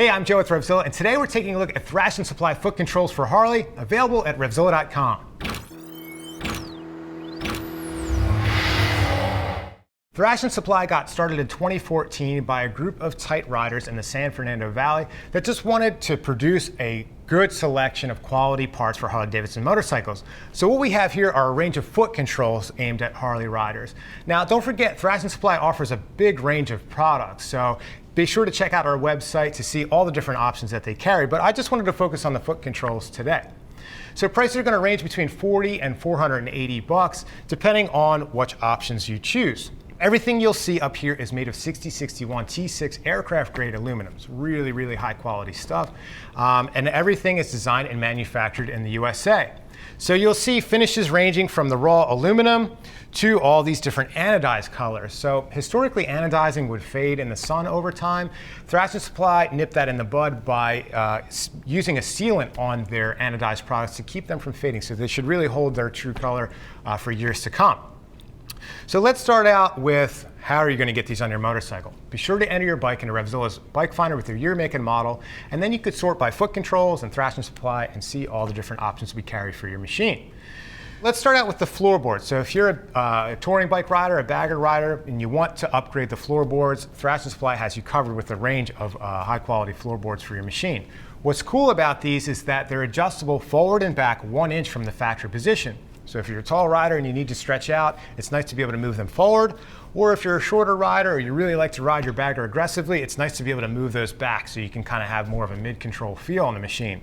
Hey, I'm Joe with RevZilla, and today we're taking a look at Thrashin Supply foot controls for Harley, available at RevZilla.com. Thrashin Supply got started in 2014 by a group of tight riders in the San Fernando Valley that just wanted to produce a good selection of quality parts for Harley-Davidson motorcycles. So what we have here are a range of foot controls aimed at Harley riders. Now, don't forget, Thrashin Supply offers a big range of products, so be sure to check out our website to see all the different options that they carry, but I just wanted to focus on the foot controls today. So prices are going to range between $40 and $480, depending on which options you choose. Everything you'll see up here is made of 6061 T6 aircraft grade aluminum. It's really, really high quality stuff. And everything is designed and manufactured in the USA. So you'll see finishes ranging from the raw aluminum to all these different anodized colors. So historically, anodizing would fade in the sun over time. Thrashin Supply nipped that in the bud by using a sealant on their anodized products to keep them from fading. So they should really hold their true color for years to come. So let's start out with how are you going to get these on your motorcycle. Be sure to enter your bike into RevZilla's Bike Finder with your year, make, and model, and then you could sort by foot controls and Thrashin Supply and see all the different options we carry for your machine. Let's start out with the floorboards. So if you're a touring bike rider, a bagger rider, and you want to upgrade the floorboards, Thrashin Supply has you covered with a range of high quality floorboards for your machine. What's cool about these is that they're adjustable forward and back 1 inch from the factory position. So if you're a tall rider and you need to stretch out, it's nice to be able to move them forward. Or if you're a shorter rider or you really like to ride your bagger aggressively, it's nice to be able to move those back so you can kind of have more of a mid-control feel on the machine.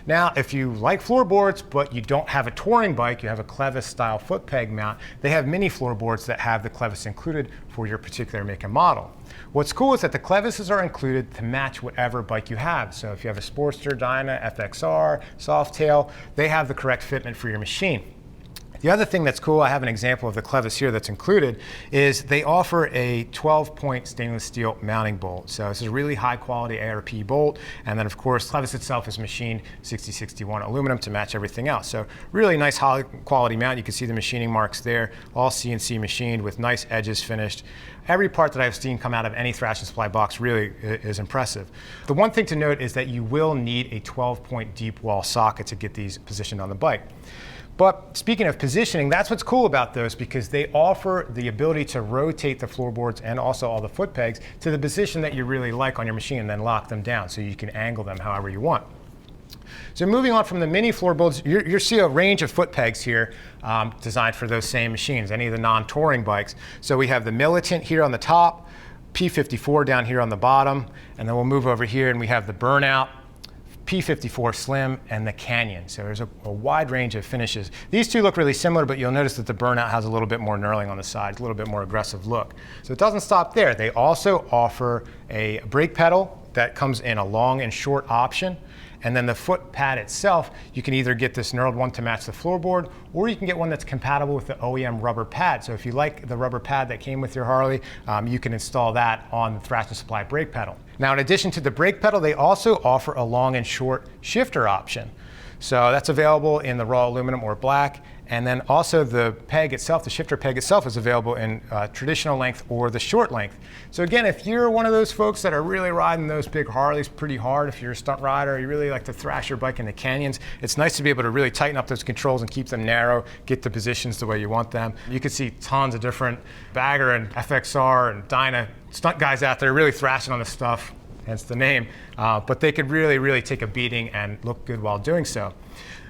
Now, if you like floorboards, but you don't have a touring bike, you have a Clevis style foot peg mount, they have mini floorboards that have the Clevis included for your particular make and model. What's cool is that the Clevises are included to match whatever bike you have. So if you have a Sportster, Dyna, FXR, Softail, they have the correct fitment for your machine. The other thing that's cool, I have an example of the Clevis here that's included, is they offer a 12-point stainless steel mounting bolt. So this is a really high quality ARP bolt. And then of course, Clevis itself is machined 6061 aluminum to match everything else. So really nice high quality mount. You can see the machining marks there, all CNC machined with nice edges finished. Every part that I've seen come out of any Thrashin Supply box really is impressive. The one thing to note is that you will need a 12-point deep wall socket to get these positioned on the bike. But speaking of positioning, that's what's cool about those because they offer the ability to rotate the floorboards and also all the foot pegs to the position that you really like on your machine and then lock them down so you can angle them however you want. So moving on from the mini floorboards, you see a range of foot pegs here designed for those same machines, any of the non-touring bikes. So we have the Militant here on the top, P54 down here on the bottom, and then we'll move over here and we have the Burnout, P54 Slim, and the Canyon. So there's a wide range of finishes. These two look really similar, but you'll notice that the Burnout has a little bit more knurling on the side, a little bit more aggressive look. So it doesn't stop there. They also offer a brake pedal that comes in a long and short option. And then the foot pad itself, you can either get this knurled one to match the floorboard, or you can get one that's compatible with the OEM rubber pad. So if you like the rubber pad that came with your Harley, you can install that on the Thrashin Supply brake pedal. Now, in addition to the brake pedal, they also offer a long and short shifter option. So that's available in the raw aluminum or black. And then also the peg itself, the shifter peg itself, is available in traditional length or the short length. So again, if you're one of those folks that are really riding those big Harleys pretty hard, if you're a stunt rider, you really like to thrash your bike in the canyons, it's nice to be able to really tighten up those controls and keep them narrow, get the positions the way you want them. You can see tons of different bagger and FXR and Dyna stunt guys out there really thrashing on this stuff, hence the name, but they could really, really take a beating and look good while doing so.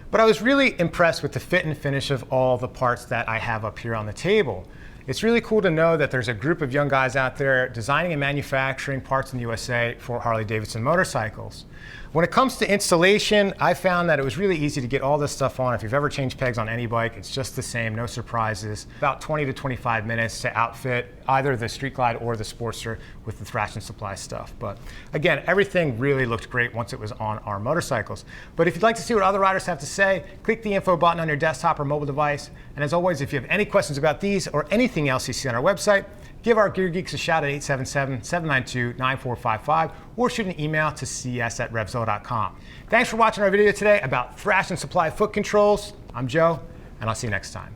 But I was really impressed with the fit and finish of all the parts that I have up here on the table. It's really cool to know that there's a group of young guys out there designing and manufacturing parts in the USA for Harley-Davidson motorcycles. When it comes to installation, I found that it was really easy to get all this stuff on. If you've ever changed pegs on any bike, it's just the same, no surprises. About 20 to 25 minutes to outfit either the Street Glide or the Sportster with the Thrashin Supply stuff. But again, everything really looked great once it was on our motorcycles. But if you'd like to see what other riders have to say, click the info button on your desktop or mobile device. And as always, if you have any questions about these or anything else you see on our website, give our Gear Geeks a shout at 877-792-9455 or shoot an email to cs@revzilla.com. Thanks for watching our video today about Thrashin Supply foot controls. I'm Joe, and I'll see you next time.